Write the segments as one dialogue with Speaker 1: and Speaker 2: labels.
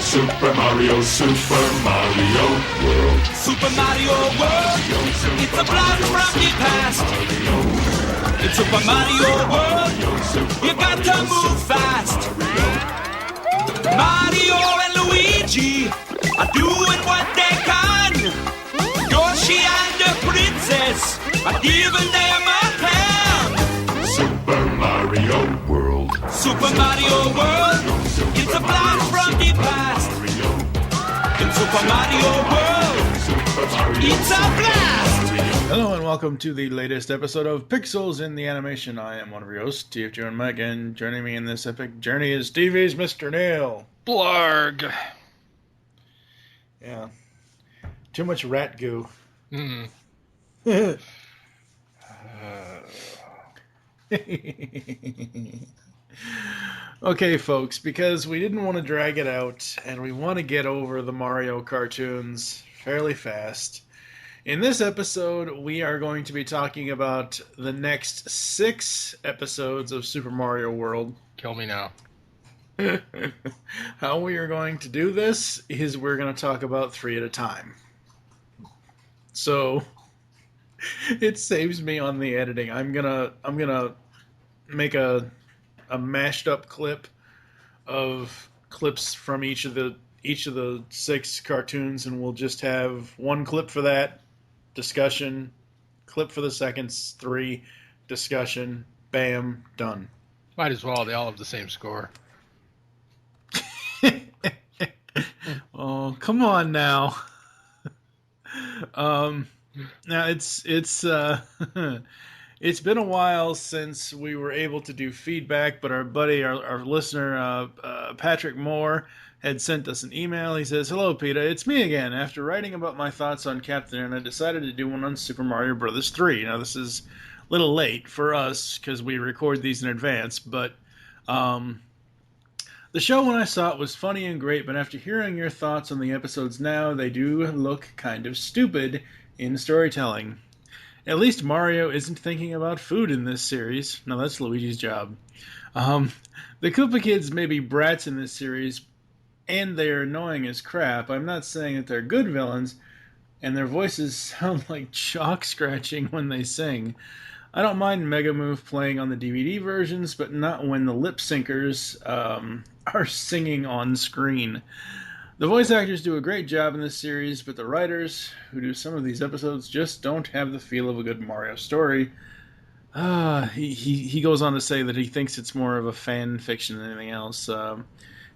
Speaker 1: Super Mario World.
Speaker 2: Super Mario World. It's a blast from the past. It's Super Mario World. You got to move fast. Mario and Luigi are doing what they can. Yoshi and the princess are giving them a hand.
Speaker 1: Super Mario World.
Speaker 2: Super Mario World. It's a blast from the past. In Super Mario World, it's a blast!
Speaker 3: Hello and welcome to the latest episode of Pixels in the Animation. I am one of your hosts, TFJ and Mike, and joining me in this epic journey is TV's Mr. Neil.
Speaker 4: Blarg.
Speaker 3: Yeah. Too much rat goo. Okay, folks, because we didn't want to drag it out, and we want to get over the Mario cartoons fairly fast. In this episode, we are going to be talking about the next 6 episodes of Super Mario World.
Speaker 4: Kill me now.
Speaker 3: How we are going to do this is we're going to talk about 3 at a time. So, it saves me on the editing. I'm gonna make a mashed up clip of clips from each of the 6 cartoons, and we'll just have one clip for that, discussion, clip for the second 3, discussion, bam, done.
Speaker 4: Might as well. They all have the same score.
Speaker 3: Oh, come on now. Now it's it's been a while since we were able to do feedback, but our buddy, our listener, Patrick Moore, had sent us an email. He says, "Hello, Peter. It's me again. After writing about my thoughts on Captain N, I decided to do one on Super Mario Bros. 3. Now, this is a little late for us because we record these in advance, but the show when I saw it was funny and great, but after hearing your thoughts on the episodes now, they do look kind of stupid in storytelling. At least Mario isn't thinking about food in this series. No, that's Luigi's job. The Koopa Kids may be brats in this series, and they're annoying as crap. I'm not saying that they're good villains, and their voices sound like chalk scratching when they sing. I don't mind Mega Move playing on the DVD versions, but not when the lip syncers are singing on screen. The voice actors do a great job in this series, but the writers who do some of these episodes just don't have the feel of a good Mario story. He goes on to say that he thinks it's more of a fan fiction than anything else.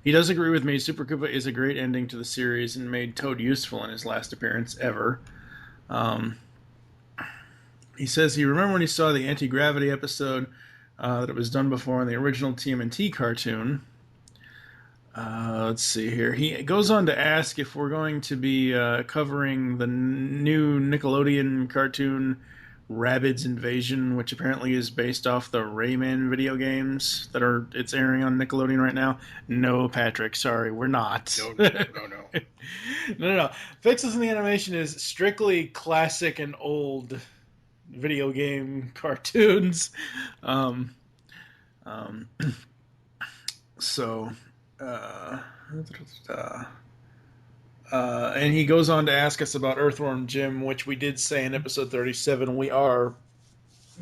Speaker 3: He does agree with me. Super Koopa is a great ending to the series and made Toad useful in his last appearance ever. He says he remembered when he saw the anti-gravity episode that it was done before in the original TMNT cartoon. Let's see here. He goes on to ask if we're going to be covering the new Nickelodeon cartoon Rabbids Invasion, which apparently is based off the Rayman video games it's airing on Nickelodeon right now. No, Patrick, sorry, we're not. No. Pixels in the Animation is strictly classic and old video game cartoons. And he goes on to ask us about Earthworm Jim, which we did say in episode 37. We are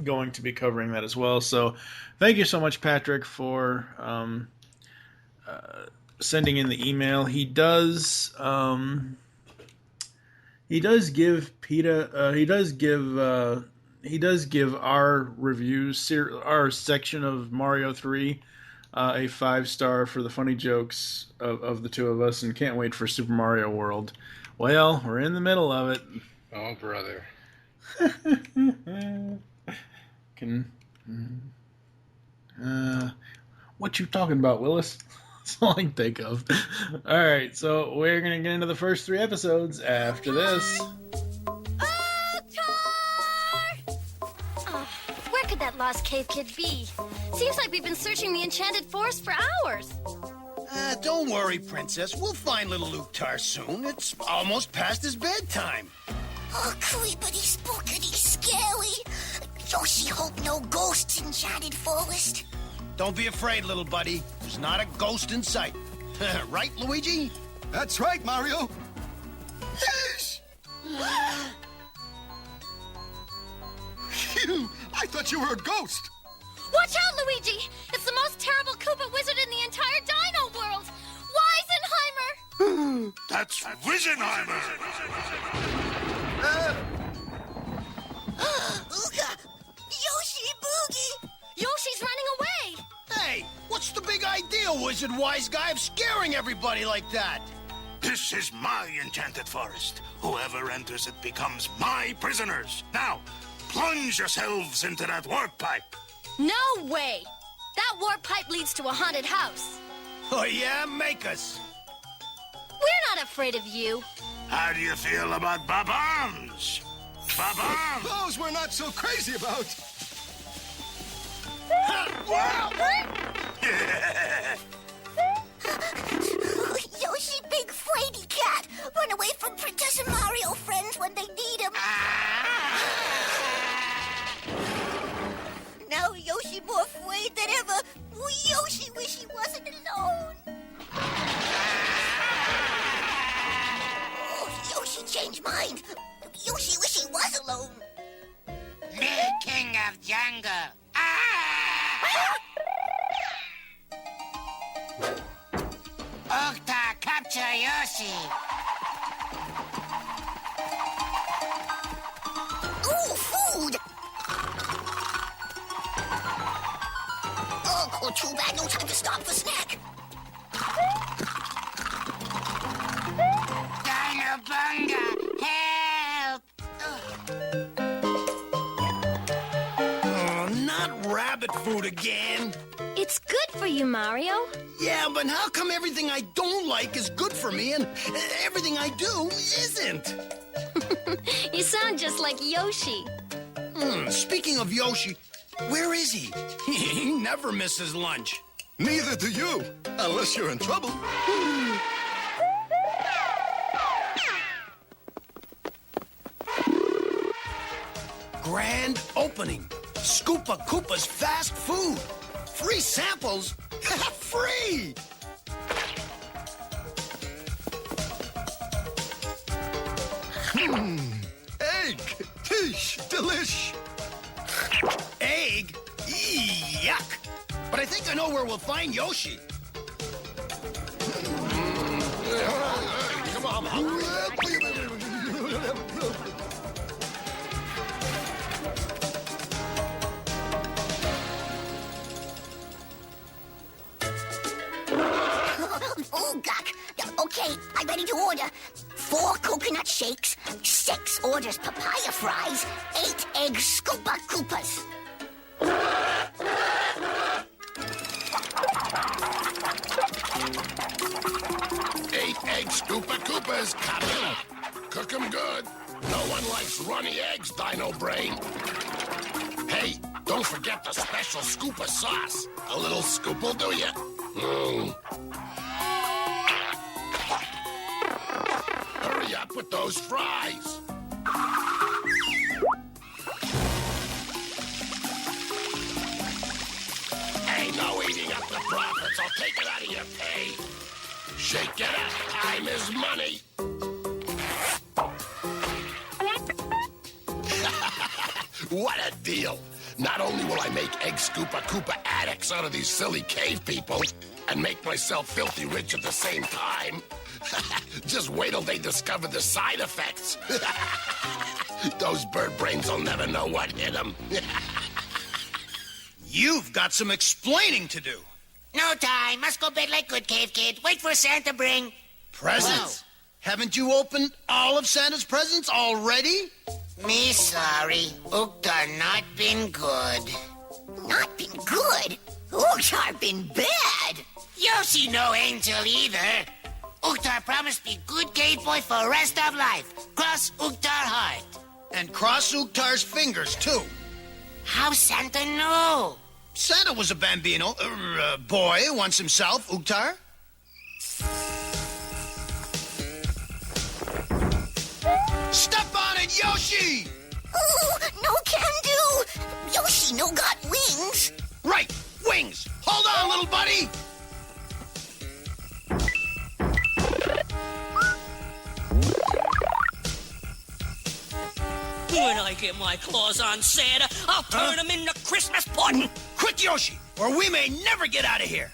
Speaker 3: going to be covering that as well. So thank you so much, Patrick, for sending in the email. He does give PETA, he does give our reviews, our section of Mario 3, a 5-star for the funny jokes of the two of us, and can't wait for Super Mario World. Well, we're in the middle of it.
Speaker 4: Oh, brother.
Speaker 3: What you talking about, Willis? That's all I can think of. Alright, so we're going to get into the first 3 episodes after this.
Speaker 5: Where could that lost cave kid be? Seems like we've been searching the enchanted forest for hours.
Speaker 6: Don't worry, Princess. We'll find little Luke-Tar soon. It's almost past his bedtime.
Speaker 7: Oh, creepity, spookity, scary. Yoshi hope no ghosts in enchanted forest.
Speaker 6: Don't be afraid, little buddy. There's not a ghost in sight. Right, Luigi?
Speaker 8: That's right, Mario. Yes! Phew, I thought you were a ghost.
Speaker 5: Watch out, Luigi! It's the most terrible Koopa wizard in the entire dino world! Weisenheimer!
Speaker 1: That's Wizenheimer!
Speaker 7: Ooga! Yoshi Boogie!
Speaker 5: Yoshi's running away!
Speaker 6: Hey, what's the big idea, Wizard Wise Guy, of scaring everybody like that?
Speaker 1: This is my enchanted forest. Whoever enters it becomes my prisoners. Now, plunge yourselves into that warp pipe.
Speaker 5: No way! That warp pipe leads to a haunted house.
Speaker 6: Oh, yeah? Make us.
Speaker 5: We're not afraid of you.
Speaker 1: How do you feel about Babams? Babams!
Speaker 8: Those we're not so crazy about.
Speaker 7: Yoshi, big fraidy cat! Run away from Princess and Mario friends when they need him. Now Yoshi more afraid than ever. Yoshi wish he wasn't alone. Oh, Yoshi changed mind. Yoshi wish he was alone.
Speaker 9: Me, king of jungle. Octa, capture Yoshi.
Speaker 7: Ooh, food! Oh, too bad. No time to stop for snack.
Speaker 9: Dino Bunga, help!
Speaker 6: Oh, not rabbit food again.
Speaker 5: It's good for you, Mario.
Speaker 6: Yeah, but how come everything I don't like is good for me and everything I do isn't?
Speaker 5: You sound just like Yoshi.
Speaker 6: Speaking of Yoshi, where is he? He never misses lunch.
Speaker 8: Neither do you, unless you're in trouble.
Speaker 6: Grand opening. Scoopa Koopa's fast food. Free samples? Free!
Speaker 8: Egg! Tish! Delish!
Speaker 6: Egg? Yuck! But I think I know where we'll find Yoshi.
Speaker 8: Come on, I'm hungry.
Speaker 7: Oh, Gok. Okay, I'm ready to order. 4 coconut shakes, 6 orders papaya fries, 8 egg Scoopa Koopas.
Speaker 1: 8 egg Scoopa Koopas coming. Cook 'em good. No one likes runny eggs, Dino Brain. Hey, don't forget the special Scoopa sauce. A little scoop will do ya. Hurry up with those fries. Ain't no eating up the profits. I'll take it out of your pay. Shake it up. Time is money. What a deal. Not only will I make egg Scoopa Koopa addicts out of these silly cave people and make myself filthy rich at the same time, just wait till they discover the side effects. Those bird brains will never know what hit them.
Speaker 6: You've got some explaining to do.
Speaker 9: No time. Must go bed like good cave kid. Wait for Santa bring.
Speaker 6: Presents? Haven't you opened all of Santa's presents already?
Speaker 9: Me sorry. Uktar not been good.
Speaker 7: Not been good. Uktar been bad.
Speaker 9: Yoshi no angel either. Uktar promised me good cave boy for rest of life. Cross Uktar heart.
Speaker 6: And cross Uktar's fingers, too.
Speaker 9: How Santa know?
Speaker 6: Santa was a bambino, boy once himself, Uktar. Step on it, Yoshi!
Speaker 7: Ooh, no can do. Yoshi no got wings.
Speaker 6: Right, wings. Hold on, little buddy.
Speaker 10: I get my claws on Santa, I'll turn him into Christmas pudding.
Speaker 6: Quick, Yoshi, or we may never get out of here.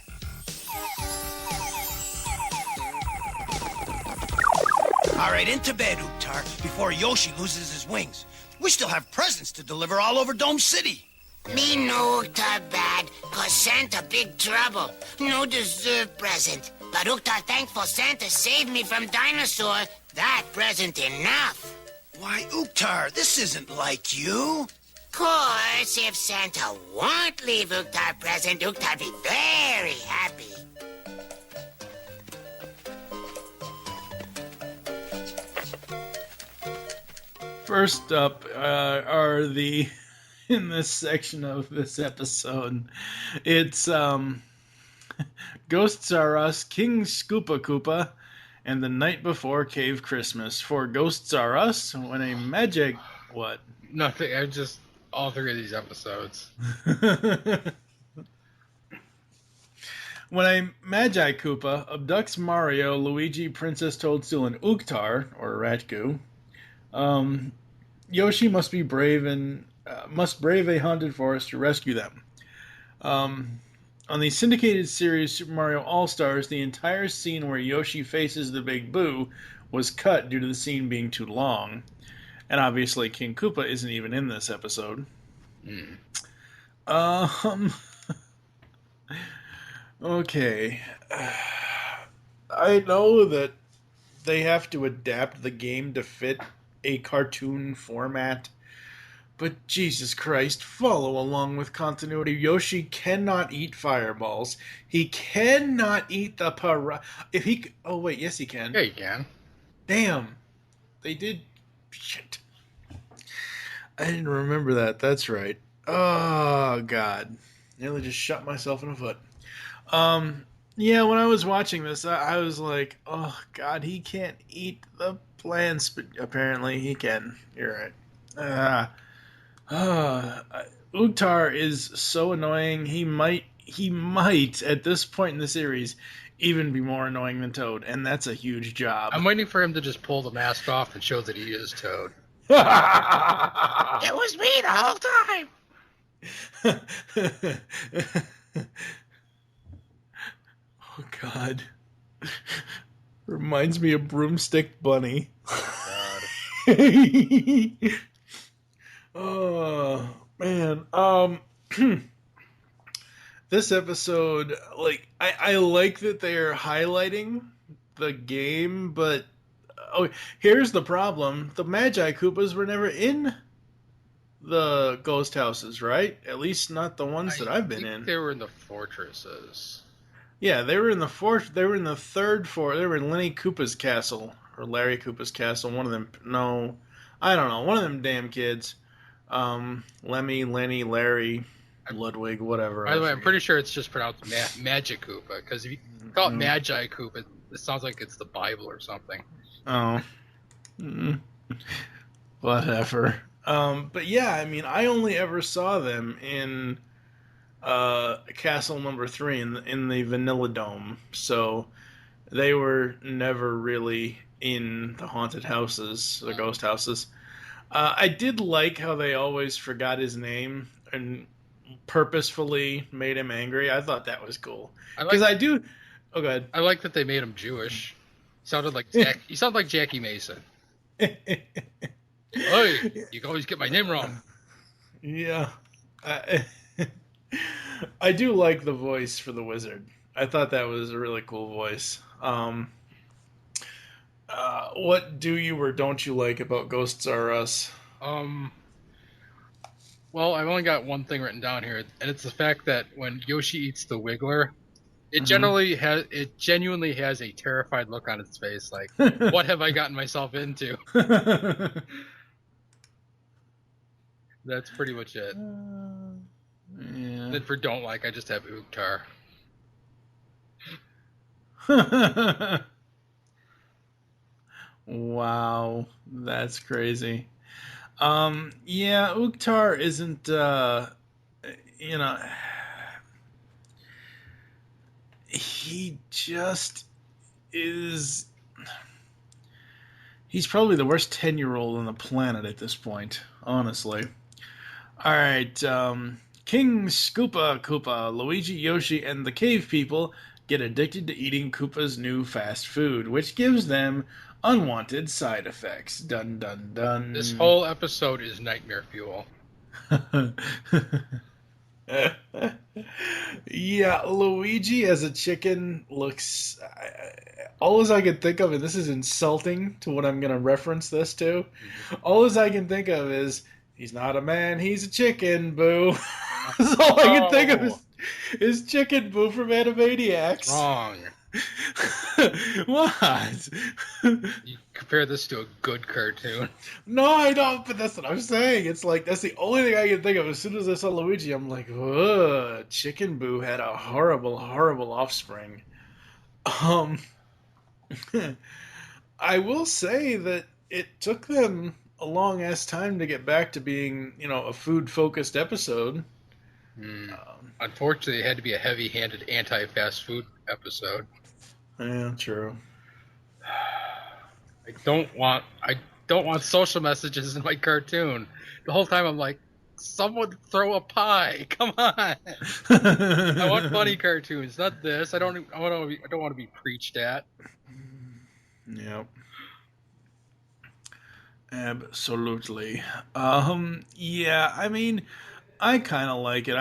Speaker 6: All right, into bed, Uktar, before Yoshi loses his wings. We still have presents to deliver all over Dome City.
Speaker 9: Me no Uktar bad, cause Santa big trouble. No deserved present. But Uktar thankful Santa saved me from dinosaur. That present enough.
Speaker 6: Why, Uktar, this isn't like you.
Speaker 9: Course, if Santa won't leave Uktar present, Uktar be very happy.
Speaker 3: First up are the, in this section of this episode, it's Ghosts Are Us, King Scoopa Koopa, and The Night Before Cave Christmas. For Ghosts Are Us, when a magic... What?
Speaker 4: Nothing. I just... All three of these episodes.
Speaker 3: When a Magi Koopa abducts Mario, Luigi, Princess Toadstool, and Uktar, or Ratgoo, Yoshi must be brave and must brave a haunted forest to rescue them. On the syndicated series Super Mario All-Stars, the entire scene where Yoshi faces the Big Boo was cut due to the scene being too long. And obviously King Koopa isn't even in this episode. Okay. I know that they have to adapt the game to fit a cartoon format, but Jesus Christ, follow along with continuity. Yoshi cannot eat fireballs. He cannot eat the if he... Oh, wait, yes he can.
Speaker 4: Yeah, you can.
Speaker 3: Damn. They did... Shit. I didn't remember that. That's right. Oh, God. Nearly just shot myself in the foot. Yeah, when I was watching this, I was like, oh, God, he can't eat the plants, but apparently he can. You're right. Uktar is so annoying. He might, at this point in the series, even be more annoying than Toad, and that's a huge job.
Speaker 4: I'm waiting for him to just pull the mask off and show that he is Toad.
Speaker 9: It was me the whole time.
Speaker 3: Oh, God. Reminds me of Broomstick Bunny. Oh, man. This episode, like, I like that they're highlighting the game, but here's the problem. The Magi Koopas were never in the ghost houses, right? At least not the ones that I've been in.
Speaker 4: They were in the fortresses.
Speaker 3: Yeah, they were in the They were in the third fort. They were in Lenny Koopa's castle, or Larry Koopa's castle. One of them. No, I don't know. One of them damn kids. Lemmy, Lenny, Larry, Ludwig, whatever.
Speaker 4: By the way, I'm pretty sure it's just pronounced Magic Koopa, because if you call it Magi Koopa, it sounds like it's the Bible or something.
Speaker 3: Oh. Whatever. But yeah, I mean, I only ever saw them in Castle Number 3 in the Vanilla Dome, so they were never really in the haunted houses, the ghost houses. I did like how they always forgot his name and purposefully made him angry. I thought that was cool. Because I do... Oh, go ahead.
Speaker 4: I like that they made him Jewish. Sounded like he sounded like Jackie Mason. Hey, you can always get my name wrong.
Speaker 3: Yeah. I do like the voice for the wizard. I thought that was a really cool voice. What do you or don't you like about Ghosts R Us?
Speaker 4: Well, I've only got one thing written down here, and it's the fact that when Yoshi eats the Wiggler, it genuinely has a terrified look on its face, like, what have I gotten myself into? That's pretty much it.
Speaker 3: Yeah.
Speaker 4: Then for don't like, I just have Uktar.
Speaker 3: Wow, that's crazy. Yeah, Uktar isn't, he just is... He's probably the worst 10-year-old on the planet at this point, honestly. All right, King Scoopa Koopa, Luigi, Yoshi, and the cave people get addicted to eating Koopa's new fast food, which gives them unwanted side effects. Dun dun dun.
Speaker 4: This whole episode is nightmare fuel.
Speaker 3: Yeah, Luigi as a chicken looks... all as I can think of, and this is insulting to what I'm going to reference this to, all as I can think of is, he's not a man, he's a chicken, boo. That's all I can think of is Chicken Boo from Animaniacs.
Speaker 4: Wrong.
Speaker 3: What?
Speaker 4: You compare this to a good cartoon.
Speaker 3: No, I don't, but that's what I'm saying. It's like, that's the only thing I can think of. As soon as I saw Luigi, I'm like, ugh, Chicken Boo had a horrible, horrible offspring. I will say that it took them a long-ass time to get back to being, a food-focused episode.
Speaker 4: Unfortunately, it had to be a heavy-handed anti-fast food episode.
Speaker 3: Yeah, true.
Speaker 4: I don't want social messages in my cartoon. The whole time I'm like, someone throw a pie. Come on. I want funny cartoons, not this. I don't want to be preached at.
Speaker 3: Yep. Absolutely. Yeah, I mean, I kind of like it.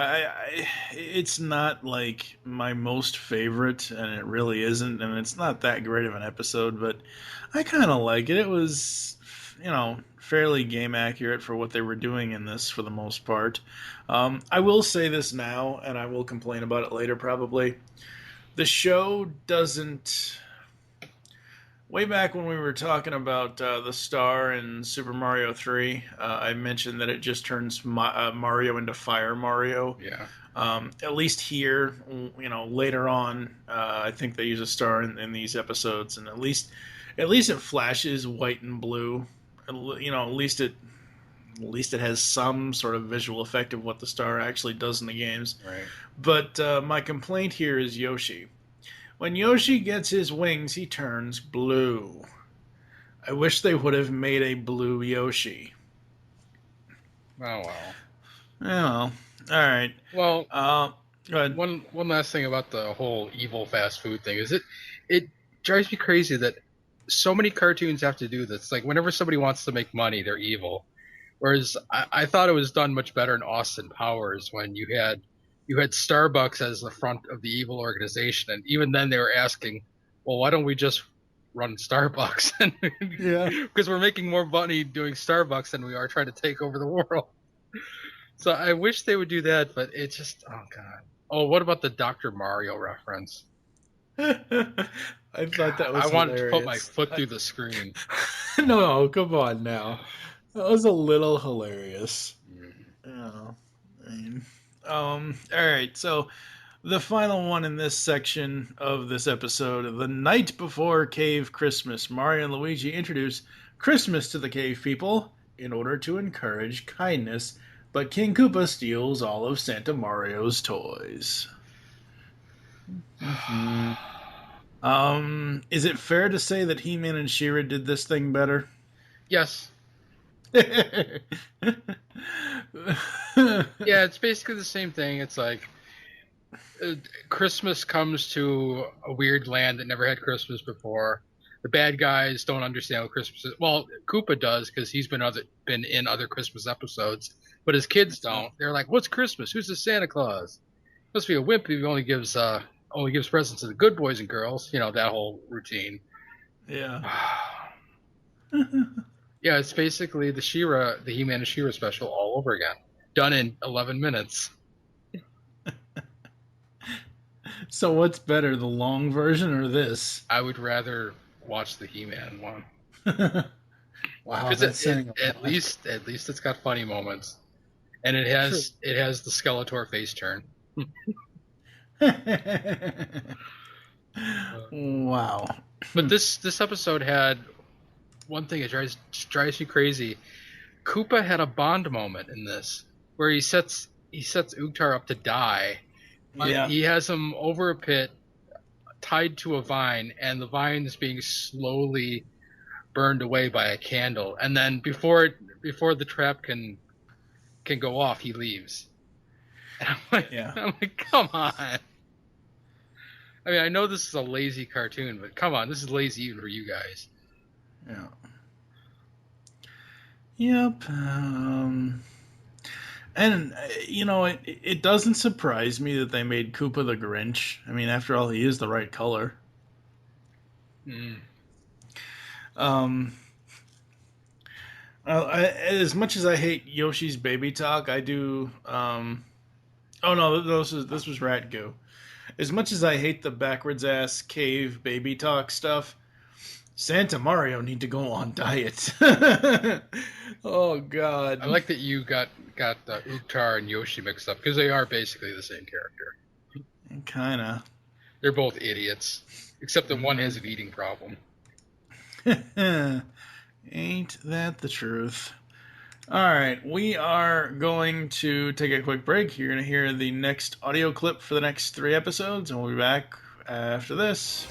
Speaker 3: It's not like my most favorite, and it really isn't, and it's not that great of an episode, but I kind of like it. It was, fairly game accurate for what they were doing in this for the most part. I will say this now, and I will complain about it later probably. The show doesn't... Way back when we were talking about the star in Super Mario 3, I mentioned that it just turns Mario into Fire Mario.
Speaker 4: Yeah.
Speaker 3: At least here, later on, I think they use a star in these episodes, and at least it flashes white and blue. At least it has some sort of visual effect of what the star actually does in the games.
Speaker 4: Right.
Speaker 3: But my complaint here is Yoshi. When Yoshi gets his wings, he turns blue. I wish they would have made a blue Yoshi.
Speaker 4: Oh, well.
Speaker 3: Oh, all right.
Speaker 4: Well,
Speaker 3: go ahead.
Speaker 4: One last thing about the whole evil fast food thing is it drives me crazy that so many cartoons have to do this. Like, whenever somebody wants to make money, they're evil. Whereas I thought it was done much better in Austin Powers when you had Starbucks as the front of the evil organization, and even then they were asking, well, why don't we just run Starbucks?
Speaker 3: Yeah.
Speaker 4: Because we're making more money doing Starbucks than we are trying to take over the world. So I wish they would do that, but it's just, oh god. Oh, what about the Dr. Mario reference?
Speaker 3: I thought that was
Speaker 4: I wanted
Speaker 3: hilarious.
Speaker 4: to put my foot through the screen.
Speaker 3: No, come on now. That was a little hilarious. Oh, I mean... all right, so the final one in this section of this episode, the night before Cave Christmas, Mario and Luigi introduce Christmas to the cave people in order to encourage kindness, but King Koopa steals all of Santa Mario's toys. Is it fair to say that He-Man and She-Ra did this thing better?
Speaker 4: Yes. Yeah, it's basically the same thing. It's like Christmas comes to a weird land that never had Christmas before. The bad guys don't understand what Christmas is. Well, Koopa does because he's been in other Christmas episodes, but his kids don't. They're like, "What's Christmas? Who's the Santa Claus? Must be a wimp if he only gives presents to the good boys and girls." That whole routine.
Speaker 3: Yeah.
Speaker 4: Yeah, it's basically the He-Man and She-Ra special all over again. Done in 11 minutes.
Speaker 3: So what's better, the long version or this?
Speaker 4: I would rather watch the He-Man one.
Speaker 3: Wow,
Speaker 4: because at least it's got funny moments, and it has the Skeletor face turn.
Speaker 3: Wow.
Speaker 4: But this episode had one thing that drives me crazy. Koopa had a Bond moment in this where he sets Ughtar up to die.
Speaker 3: Yeah.
Speaker 4: He has him over a pit, tied to a vine, and the vine is being slowly burned away by a candle, and then before the trap can go off, he leaves. And I'm like, come on. I mean, I know this is a lazy cartoon, but come on, this is lazy even for you guys.
Speaker 3: Yeah. Yep. And, it doesn't surprise me that they made Koopa the Grinch. I mean, after all, he is the right color. As much as I hate Yoshi's baby talk, I do... oh, no, this was Rat Goo. As much as I hate the backwards-ass cave baby talk stuff, Santa and Mario need to go on diet. Oh, God.
Speaker 4: I like that you got Uktar and Yoshi mixed up, because they are basically the same character.
Speaker 3: Kinda.
Speaker 4: They're both idiots, except that one has an eating problem.
Speaker 3: Ain't that the truth? Alright, we are going to take a quick break. You're going to hear the next audio clip for the next 3 episodes, and we'll be back after this.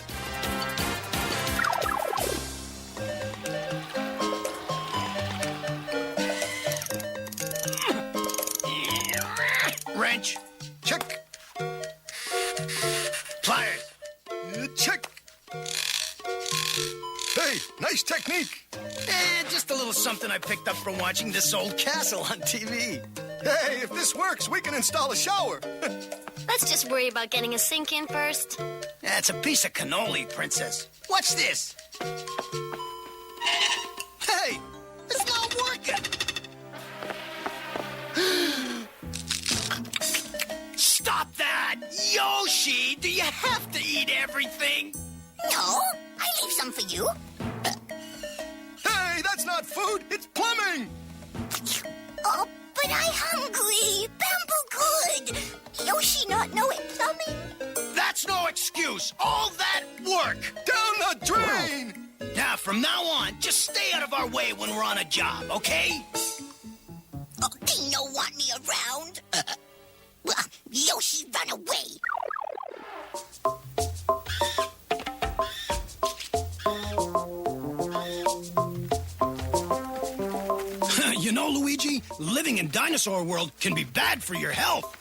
Speaker 6: Wrench. Check. Pliers.
Speaker 8: Check. Hey, nice technique.
Speaker 6: Just a little something I picked up from watching This Old Castle on TV.
Speaker 8: Hey, if this works, we can install a shower.
Speaker 5: Let's just worry about getting a sink in first.
Speaker 6: It's a piece of cannoli, Princess. Watch this. Hey, it's not working. Stop that! Yoshi, do you have to eat everything?
Speaker 7: No, I leave some for you.
Speaker 8: Hey, that's not food, it's plumbing.
Speaker 7: Oh, but I hungry. Bamboo good. Yoshi not know it plumbing.
Speaker 6: That's no excuse. All that work.
Speaker 8: Down the drain.
Speaker 6: Now, from now on, just stay out of our way when we're on a job, okay?
Speaker 7: Oh, they no want me around. Well, Yoshi run away.
Speaker 6: You know, Luigi, living in dinosaur world can be bad for your health.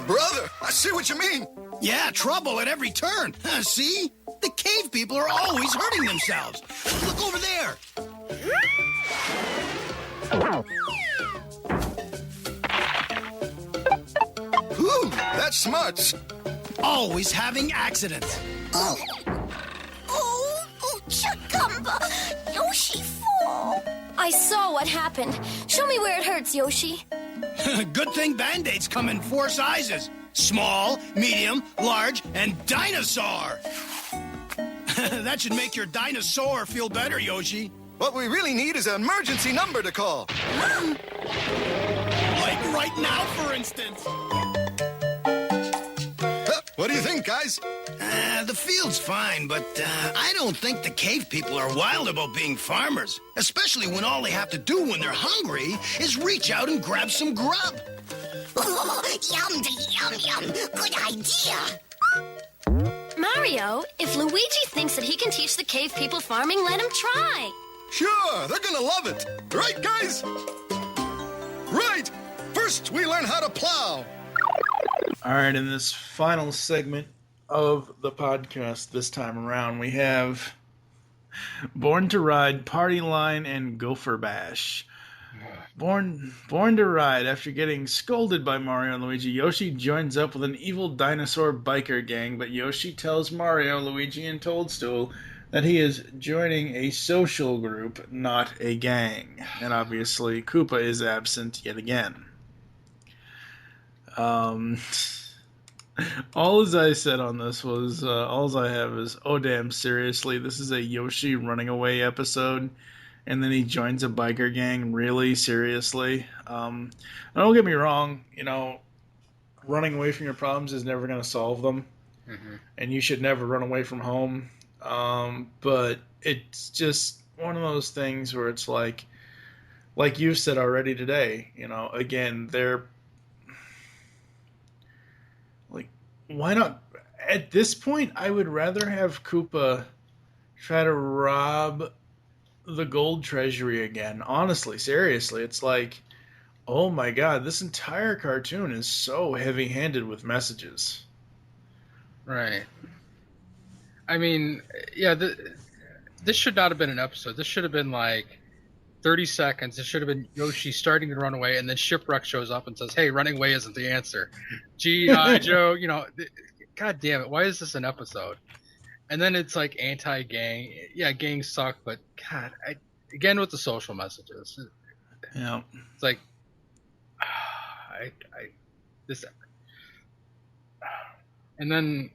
Speaker 8: Brother, I see what you mean.
Speaker 6: Yeah, trouble at every turn. See? The cave people are always hurting themselves. Look over there.
Speaker 8: Whew, that's smart.
Speaker 6: Always having accidents.
Speaker 7: Oh, Chuckumba. Yoshi fall.
Speaker 5: I saw what happened. Show me where it hurts, Yoshi.
Speaker 6: Good thing Band-Aids come in 4 sizes. Small, medium, large, and dinosaur. That should make your dinosaur feel better, Yoshi.
Speaker 8: What we really need is an emergency number to call.
Speaker 6: Like right now, for instance.
Speaker 8: What do you think, guys?
Speaker 6: The field's fine, but I don't think the cave people are wild about being farmers. Especially when all they have to do when they're hungry is reach out and grab some grub.
Speaker 7: Oh, yum, yum, yum. Good idea.
Speaker 5: Mario, if Luigi thinks that he can teach the cave people farming, let him try.
Speaker 8: Sure, they're gonna love it. Right, guys? Right. First, we learn how to plow.
Speaker 3: All right, in this final segment of the podcast this time around, we have Born to Ride, Party Line, and Gopher Bash. Born to Ride. After getting scolded by Mario and Luigi, Yoshi joins up with an evil dinosaur biker gang, but Yoshi tells Mario, Luigi, and Toadstool that he is joining a social group, not a gang. And obviously, Koopa is absent yet again. All as I said on this was, all I have is, oh damn, seriously, this is a Yoshi running away episode, and then he joins a biker gang, really, seriously? Don't get me wrong, running away from your problems is never going to solve them, and you should never run away from home, but it's just one of those things where it's like you said already today, again, they're... why not At this point, I would rather have Koopa try to rob the gold treasury again. Honestly, seriously, it's like, oh my god, this entire cartoon is so heavy-handed with messages.
Speaker 4: Right. I mean, yeah, this should not have been an episode. This should have been like 30 seconds. It should have been Yoshi starting to run away, and then Shipwreck shows up and says, "Hey, running away isn't the answer." G.I. Joe, god damn it, why is this an episode? And then it's like anti-gang. Yeah, gangs suck, but god, again with the social messages.
Speaker 3: Yeah.
Speaker 4: It's like, this, and then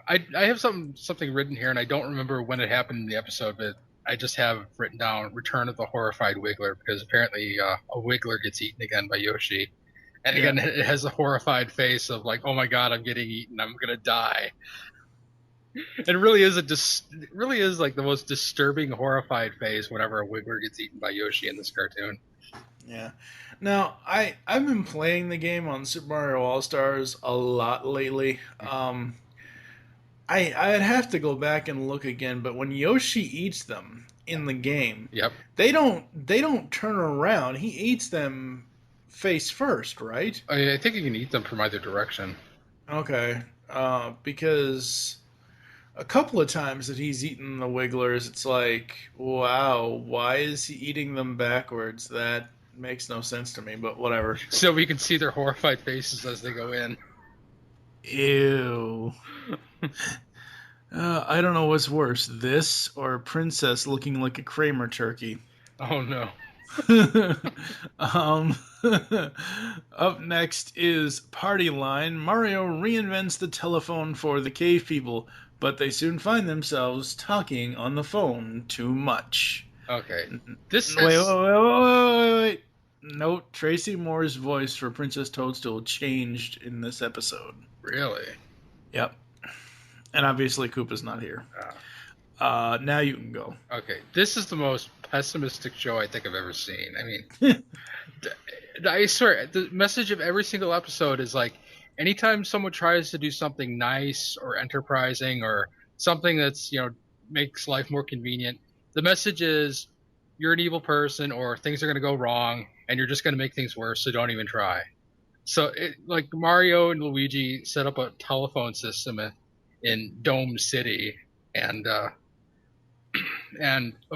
Speaker 4: I have something written here, and I don't remember when it happened in the episode, but I just have written down "Return of the Horrified Wiggler" because apparently a Wiggler gets eaten again by Yoshi, and again it has a horrified face of like, "Oh my god, I'm getting eaten, I'm gonna die." It really is like the most disturbing, horrified face whenever a Wiggler gets eaten by Yoshi in this cartoon.
Speaker 3: Yeah. Now, I've been playing the game on Super Mario All-Stars a lot lately. I'd have to go back and look again, but when Yoshi eats them in the game, they don't turn around. He eats them face first, right?
Speaker 4: I think you can eat them from either direction.
Speaker 3: Okay. Because a couple of times that he's eaten the Wigglers, it's like, wow, why is he eating them backwards? That makes no sense to me, but whatever.
Speaker 4: So we can see their horrified faces as they go in.
Speaker 3: Ew. I don't know what's worse, this or Princess looking like a Kramer turkey.
Speaker 4: Oh no.
Speaker 3: Up next is Party Line. Mario reinvents the telephone for the cave people, but they soon find themselves talking on the phone too much.
Speaker 4: Okay.
Speaker 3: Wait. Note, Tracy Moore's voice for Princess Toadstool changed in this episode.
Speaker 4: Really?
Speaker 3: Yep. And obviously Koopa's not here. Now you can go.
Speaker 4: Okay. This is the most pessimistic show I think I've ever seen. I mean, I swear, the message of every single episode is like, anytime someone tries to do something nice or enterprising or something that's, makes life more convenient, the message is you're an evil person or things are going to go wrong and you're just going to make things worse, so don't even try. So, like Mario and Luigi set up a telephone system in Dome City, and of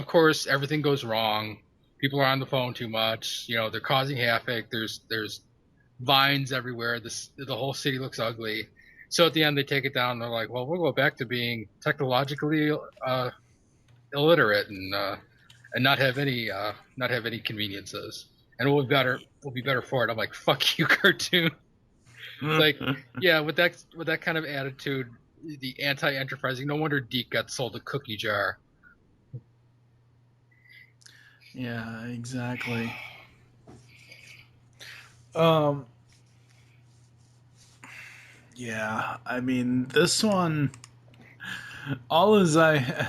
Speaker 4: course everything goes wrong. People are on the phone too much. They're causing havoc. There's vines everywhere. The whole city looks ugly. So at the end, they take it down. And they're like, "Well, we'll go back to being technologically illiterate and not have any conveniences, and we'll be better for it." I'm like, "Fuck you, cartoon!" Like, yeah, with that kind of attitude, the anti-enterprising. No wonder Deke got sold a cookie jar.
Speaker 3: Yeah, exactly. Yeah, I mean, this one, all as I,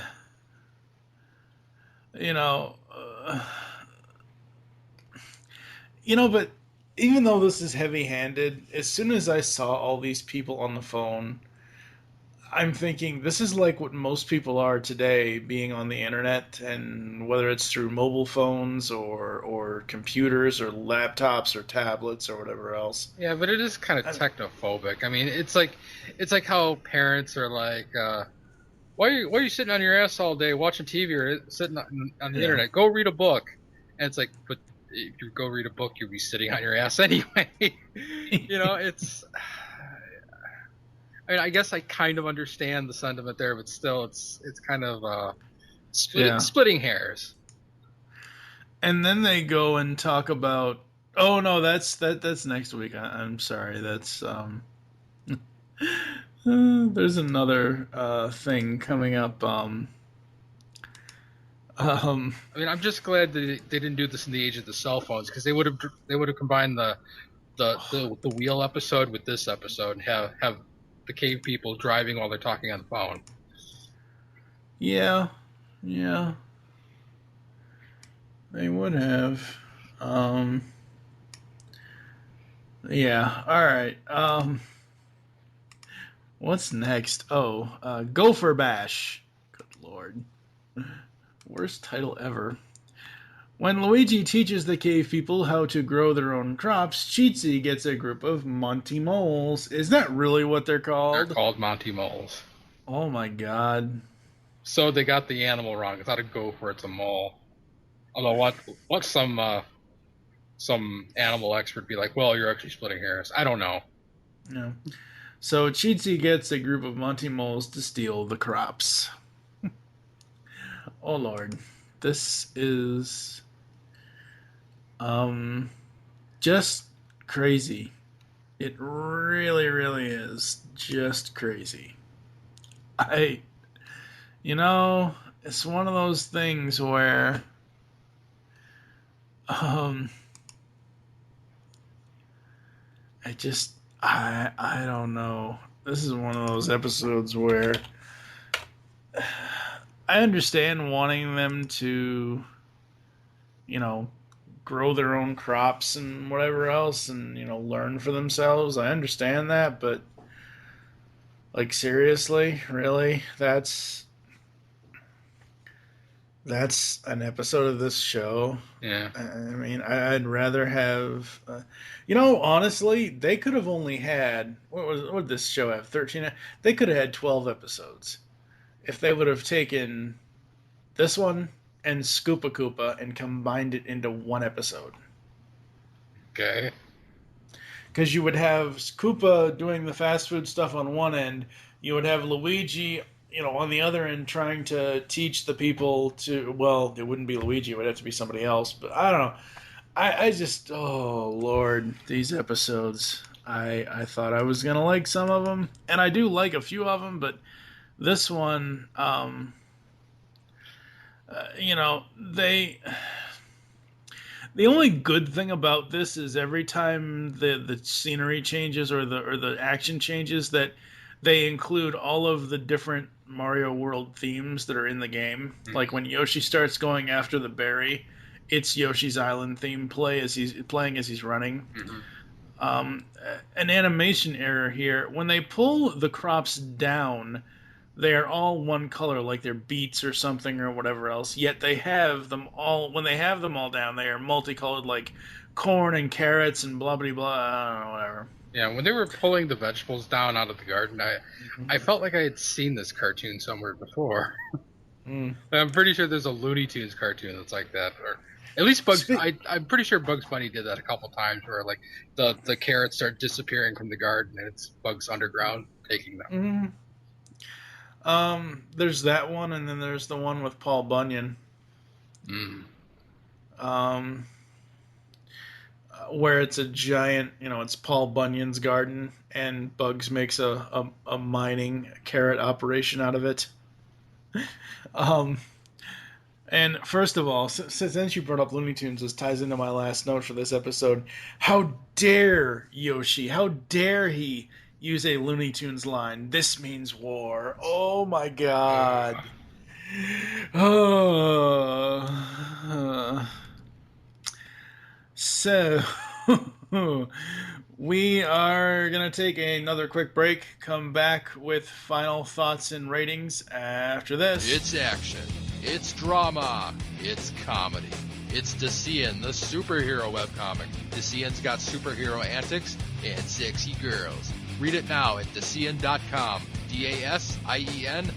Speaker 3: but even though this is heavy-handed, as soon as I saw all these people on the phone, I'm thinking this is like what most people are today, being on the internet, and whether it's through mobile phones or computers or laptops or tablets or whatever else.
Speaker 4: Yeah, but it is kind of technophobic. I mean, it's like how parents are like, why are you sitting on your ass all day watching TV or sitting on the internet? Go read a book. And it's like, but if you go read a book, you'll be sitting on your ass anyway. It's. I mean, I guess I kind of understand the sentiment there, but still, it's kind of splitting hairs.
Speaker 3: And then they go and talk about. Oh no, that's next week. I'm sorry. That's there's another thing coming up. I
Speaker 4: mean, I'm just glad that they didn't do this in the age of the cell phones, because they would have combined the wheel episode with this episode and have the cave people driving while they're talking on the phone.
Speaker 3: Yeah. They would have. Yeah. All right. What's next? Oh, Gopher Bash. Good lord. Worst title ever. When Luigi teaches the cave people how to grow their own crops, Cheatsy gets a group of Monty Moles. Is that really what they're called?
Speaker 4: They're called Monty Moles.
Speaker 3: Oh my god.
Speaker 4: So they got the animal wrong. It's not a gopher, it's a mole. Although what some animal expert be like, well, you're actually splitting hairs. I don't know.
Speaker 3: No. So Cheatsy gets a group of Monty Moles to steal the crops. Oh lord. This is just crazy. It really, really is just crazy. It's one of those things where I don't know. This is one of those episodes where I understand wanting them to, grow their own crops and whatever else and, learn for themselves. I understand that, but, seriously? Really? That's an episode of this show?
Speaker 4: Yeah.
Speaker 3: I mean, I'd rather have... honestly, they could have only had... What did this show have? 13? They could have had 12 episodes. If they would have taken this one and Scoopa Koopa and combined it into one episode.
Speaker 4: Okay.
Speaker 3: Because you would have Koopa doing the fast food stuff on one end, you would have Luigi, on the other end trying to teach the people to, well, it wouldn't be Luigi, it would have to be somebody else, but I don't know. I just, oh Lord, these episodes, I thought I was going to like some of them, and I do like a few of them, but this one, the only good thing about this is every time the scenery changes or the action changes, that they include all of the different Mario World themes that are in the game. Mm-hmm. Like when Yoshi starts going after the berry, it's Yoshi's Island theme playing as he's running. Mm-hmm. An animation error here. When they pull the crops down, they are all one color, like they're beets or something or whatever else. Yet they have them all, when they have them all down, they are multicolored, like corn and carrots and blah, blah, blah, I don't know, whatever.
Speaker 4: Yeah, when they were pulling the vegetables down out of the garden, I felt like I had seen this cartoon somewhere before. I'm pretty sure there's a Looney Tunes cartoon that's like that, or at least I'm pretty sure Bugs Bunny did that a couple times, where like the carrots start disappearing from the garden and it's Bugs underground taking them.
Speaker 3: Mm-hmm. There's that one, and then there's the one with Paul Bunyan. Where it's a giant, it's Paul Bunyan's garden, and Bugs makes a mining carrot operation out of it. And first of all, since you brought up Looney Tunes, this ties into my last note for this episode. How dare Yoshi? How dare he use a Looney Tunes line? This means war. Oh my god. So, we are going to take another quick break, come back with final thoughts and ratings after this.
Speaker 11: It's action, it's drama, it's comedy. It's Dacian, the superhero webcomic. Dacian's got superhero antics and sexy girls. Read it now at Dacian.com, DASIEN.com.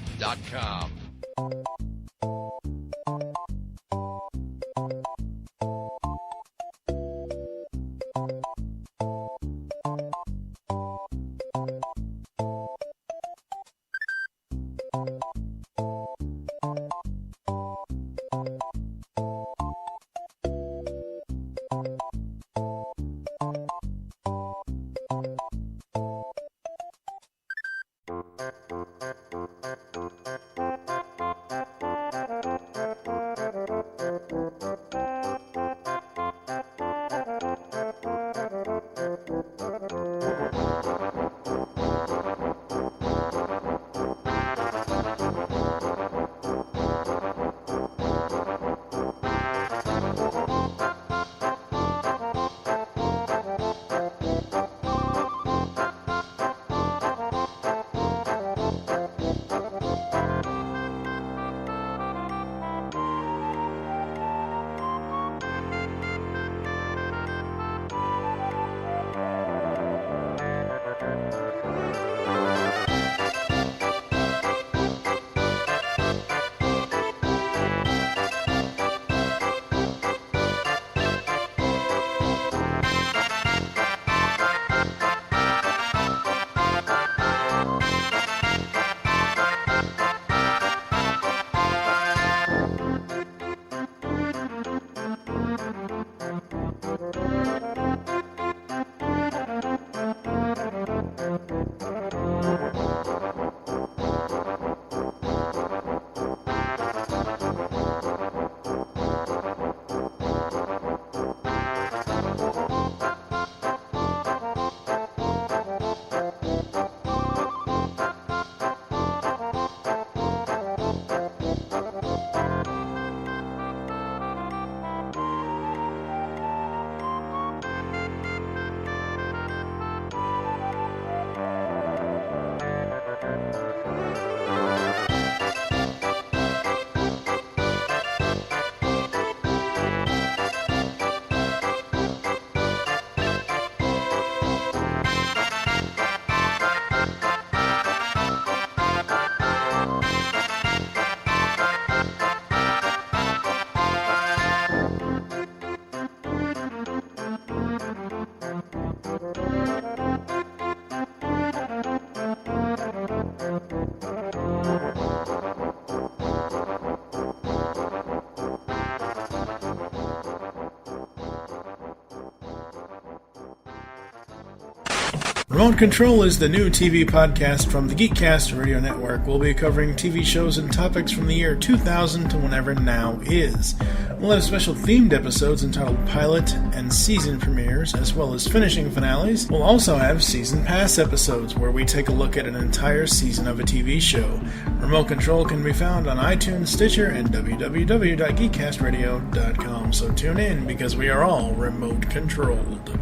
Speaker 3: Remote Control is the new TV podcast from the Geekcast Radio Network. We'll be covering TV shows and topics from the year 2000 to whenever now is. We'll have special themed episodes entitled Pilot and Season Premieres, as well as finishing finales. We'll also have Season Pass episodes, where we take a look at an entire season of a TV show. Remote Control can be found on iTunes, Stitcher, and www.geekcastradio.com, so tune in, because we are all remote controlled.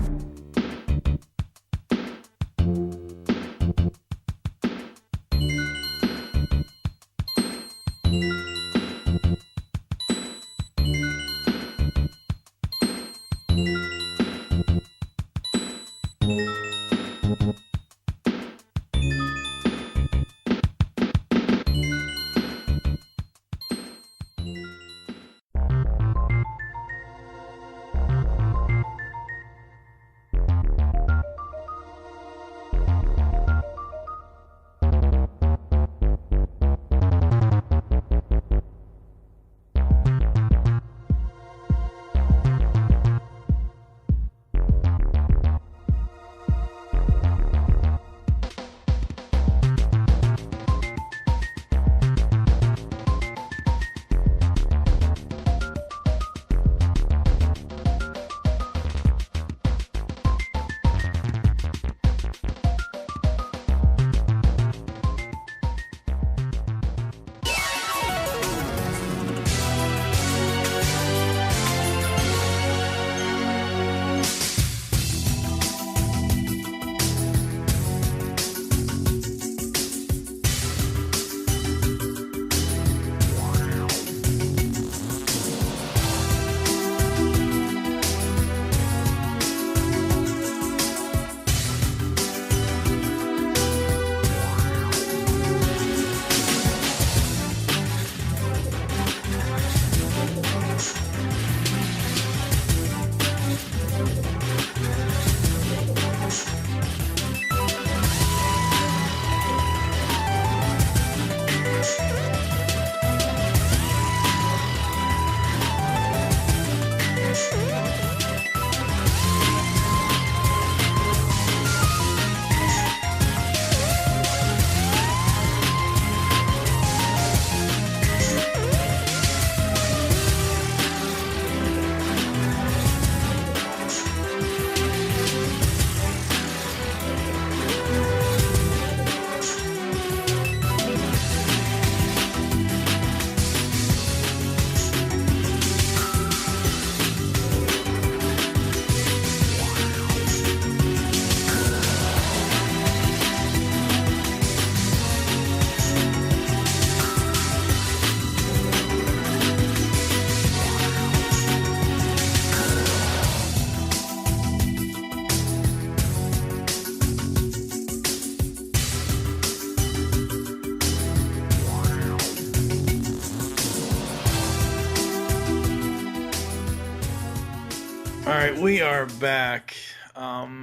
Speaker 3: Alright, we are back.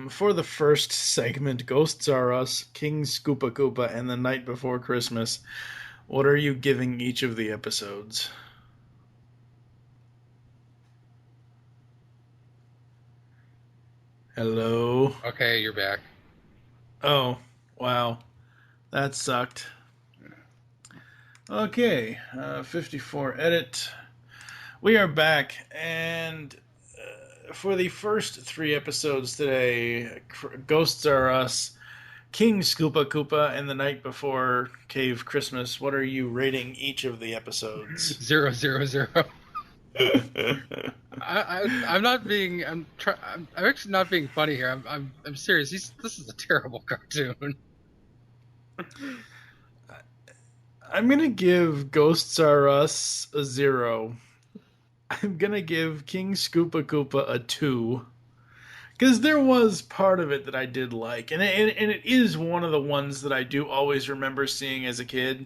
Speaker 3: For the first segment, Ghosts Are Us, King Scoopa Koopa, and The Night Before Christmas. What are you giving each of the episodes? Hello?
Speaker 4: Okay, you're back.
Speaker 3: Oh, wow. That sucked. Okay, 54 edit. We are back, and for the first 3 episodes today, Ghosts Are Us, King Scoopa Koopa, and The Night Before Cave Christmas, what are you rating each of the episodes?
Speaker 4: 0, 0, 0. I'm not being. I'm actually not being funny here. I'm serious. This is a terrible cartoon.
Speaker 3: I'm gonna give Ghosts Are Us a 0. I'm gonna give King Scoopa Koopa a 2. Because there was part of it that I did like. And it is one of the ones that I do always remember seeing as a kid.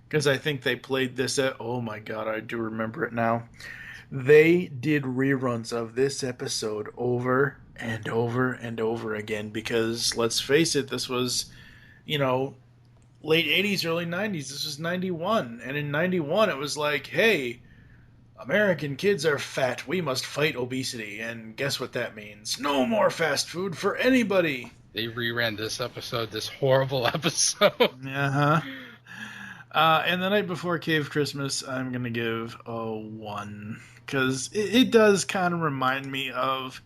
Speaker 3: Because I think they played this at... Oh my god, I do remember it now. They did reruns of this episode over and over and over again. Because, let's face it, this was, late 80s, early 90s. This was 91. And in 91, it was like, hey, American kids are fat. We must fight obesity. And guess what that means? No more fast food for anybody.
Speaker 4: They reran this episode, this horrible episode.
Speaker 3: Uh-huh. And the night before Cave Christmas, I'm going to give a 1. Because it does kind of remind me of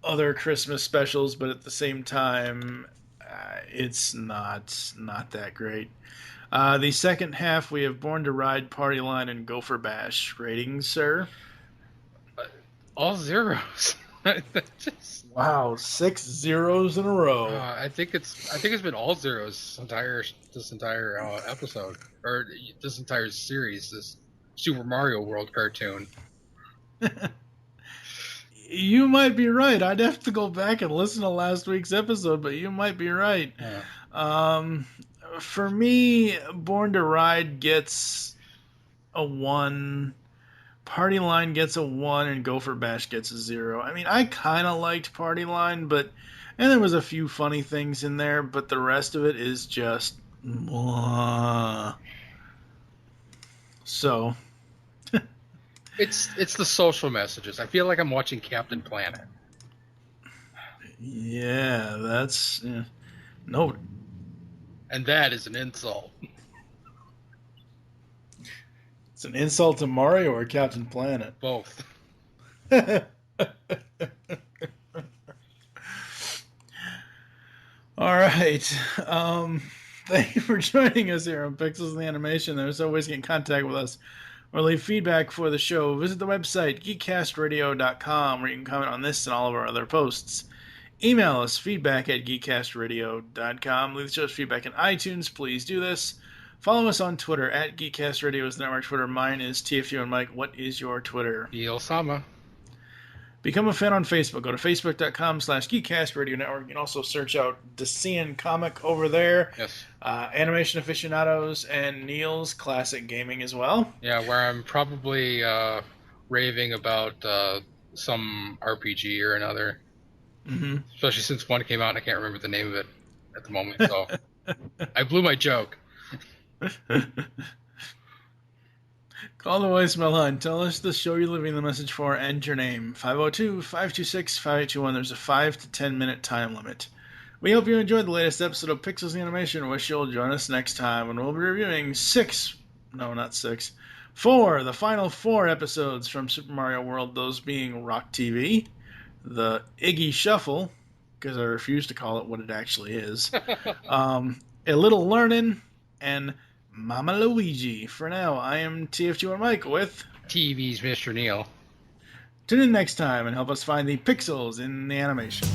Speaker 3: other Christmas specials, but at the same time, it's not that great. The second half, we have Born to Ride, Party Line, and Gopher Bash. Ratings, sir?
Speaker 4: All zeros.
Speaker 3: Wow, 6 zeros in a row.
Speaker 4: I think it's been all zeros this entire episode, or this entire series, this Super Mario World cartoon.
Speaker 3: You might be right. I'd have to go back and listen to last week's episode, but you might be right. Yeah. For me, Born to Ride gets a 1. Party Line gets a 1, and Gopher Bash gets a 0. I mean, I kind of liked Party Line, and there was a few funny things in there, but the rest of it is just... So...
Speaker 4: It's the social messages. I feel like I'm watching Captain Planet.
Speaker 3: Yeah, that's... Yeah. No.
Speaker 4: And that is an insult.
Speaker 3: It's an insult to Mario or Captain Planet?
Speaker 4: Both.
Speaker 3: All right. Thank you for joining us here on Pixels in the Animation. There's always get in contact with us or leave feedback for the show. Visit the website, geekcastradio.com, where you can comment on this and all of our other posts. Email us, feedback at geekcastradio.com. Leave the show's feedback in iTunes. Please do this. Follow us on Twitter, at geekcastradio is the network Twitter. Mine is TFU and Mike. What is your Twitter?
Speaker 4: Osama.
Speaker 3: Become a fan on Facebook. Go to facebook.com/geekcastradio network. You can also search out Decian Comic over there.
Speaker 4: Yes.
Speaker 3: Animation Aficionados and Neil's Classic Gaming as well.
Speaker 4: Yeah, where I'm probably raving about some RPG or another.
Speaker 3: Mm-hmm.
Speaker 4: Especially since one came out and I can't remember the name of it at the moment. So I blew my joke.
Speaker 3: Call the voicemail line. Tell us the show you're leaving the message for and your name. 502-526-5821. There's a 5 to 10 minute time limit. We hope you enjoyed the latest episode of Pixels in Animation. Wish you'll join us next time when we'll be reviewing 4, the final 4 episodes from Super Mario World, those being Rock TV, the Iggy Shuffle, because I refuse to call it what it actually is, A Little Learning, and Mama Luigi. For now, I am TFG and Mike with
Speaker 4: TV's Mr. Neil.
Speaker 3: Tune in next time and help us find the pixels in the animation.